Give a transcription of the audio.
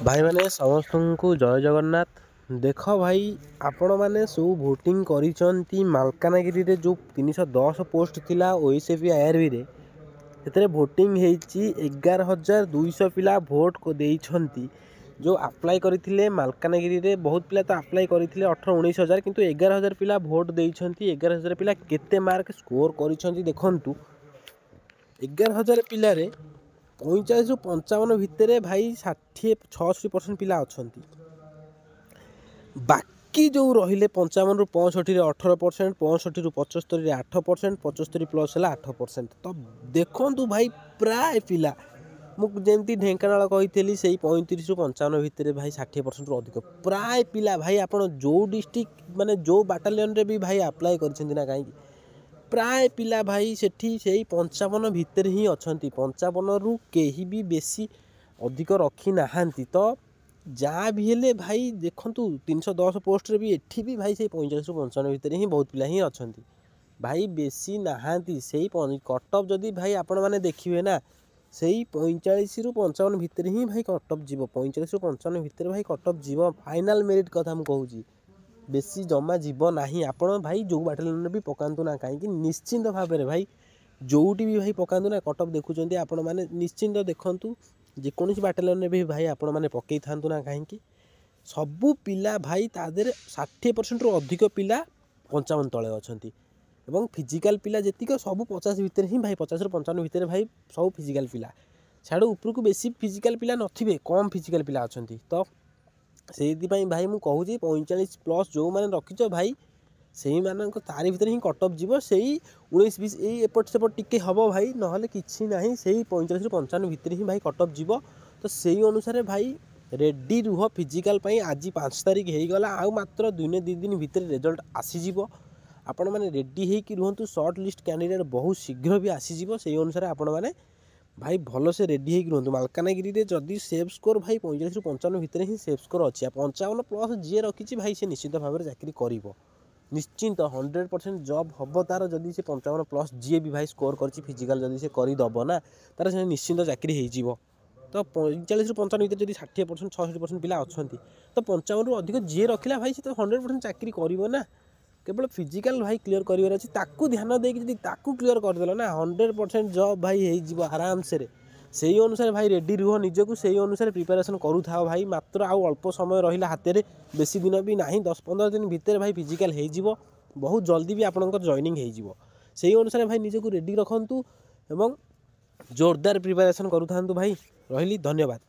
भाई मैंने समस्त को जय जगन्नाथ। देख भाई आपण मैंने सब भोटिंग करी मालकानगिरी रे जो 310 पोस्ट थिला ओएसएफी आईआरबी रे एतरे भोटिंग हेची 11,200 पिला भोट को देइछंती। जो अप्लाई करथिले मालकानगिरी रे बहुत पिला तो अप्लाई करथिले 18-19 हजार किंतु 11,000 पिला भोट देइछंती। 11,000 पिला केते मार्क स्कोर करिछंती देखंतु। 11,000 पिला रे 45 ରୁ 55 भितर भाई 60-66% पिला अछंती। बाकी जो रहिले 55 ରୁ 65 रे 18%, 65 ରୁ 75 रे 8%, 75 प्लस है 8%। तो देखंतु भाई प्राय पिला मुझे ढेंकानाल कही से 35 ରୁ 55 भितर भाई 60% ରୁ अधिक प्राय पिला भाई आपड़ जो डिस्ट्रिक्ट माने जो बाटालियन रे भी भाई अप्लाई करछंती ना कहीं प्राय पिला भाई सेठी से 55 भितर ही अछंती। 55 ରୁ केही भी बेसी अधिक रखी नाहांती। तो जहाँ भी हेले भाई देखंतु 310 पोस्ट रे भी एठी भी भाई से 45 ରୁ 55 भितर ही बहुत पिला ही अछंती भाई बेसी नाहांती। से कटअप जदि भाई आपण माने देखिए ना से 45 ରୁ 55 भितर ही भाई कटअप जीव। 45 ରୁ 55 भितर भाई कटअप जीव फाइनाल मेरिट कथा मुझे कहूँ बेसी जमा जीव नाही। आपण भाई जो बाटालियन भी पकातु ना कहीं निश्चिंत भाव में भाई जोटी भी भाई पकातु ना कटअप देखुं आपण मैंने निश्चिंत देखु जेकोसी बाटालियन भी भाई आपण मैंने पकई था ना कहीं सबू पिला भाई तादेर 60% ରୁ अधिक पिला 55 तले अछंती। एवं फिजिकल पिला जेतिक सब 50 भितर ही भाई 50 ରୁ 55 भितर भाई सब फिजिकल पिला छाड़ू ऊपर को बेसी फिजिकल पिला नथिबे कम फिजिकल पिला अछंती। तो से भाई मुझे कहूँ 45 प्लस जो मैंने रखीच भाई से मानक तारी भितर ही कटअप जीव से 19-20 यही एपट सेपट टिके हम भाई नहले किछि नाही से 45 ରୁ 55 भितर ही भाई कटअप जीव। तो से अनुसार भाई रेडी रुह फिजिकल आज 5 तारिख हो गला आउ मात्र 2 दिन भितर रिजल्ट आसीजिव। आपण मैंने रेडी होकि रुहतु सर्ट लिस्ट कैंडिडेट बहुत शीघ्र भी आसीजिव। से अनुसार आपण मैंने भाई भल से रेडी होकि रुहतु। मालकानगिरी रे जदि सेफ स्कोर भाई 45 ରୁ 55 भितर ही सेफ स्कोर अच्छी 55 प्लस जी रखी भाई से निश्चित भाव में चाकरी कर निश्चिंत 100% जॉब हम तार जदि से 55 प्लस जी भी भाई स्कोर कर फिजिकल जदि से करदब ना तार से निश्चिंत चाकरी हो। तो 45 ରୁ 55 भितर जब 60% 66% पिला अछंती तो 55 ରୁ अधिक जी रखिला भाई से तो 100% चाकरी करिवो ना। केवल फिजिकल भाई क्लियर करिवार अछि ताकू ध्यान देकी जदि ताकू क्लियर कर देलो ना 100% जॉब भाई हे जीवो आराम से। सेही अनुसार भाई रेडी रुह निजको सेही अनुसार प्रिपरेशन करू था भाई मात्र आउ अल्प समय रहिला हाथ में बेसी दिन भी नहीं 10-15 दिन भितर भाई फिजिकल हो जीवो बहुत जल्दी भी आपनकर जॉइनिंग हो जीवो। सेही अनुसार भाई निजको रेडी रखंतु एवं जोरदार प्रिपरेशन करू थांतु भाई। रहिली धन्यवाद।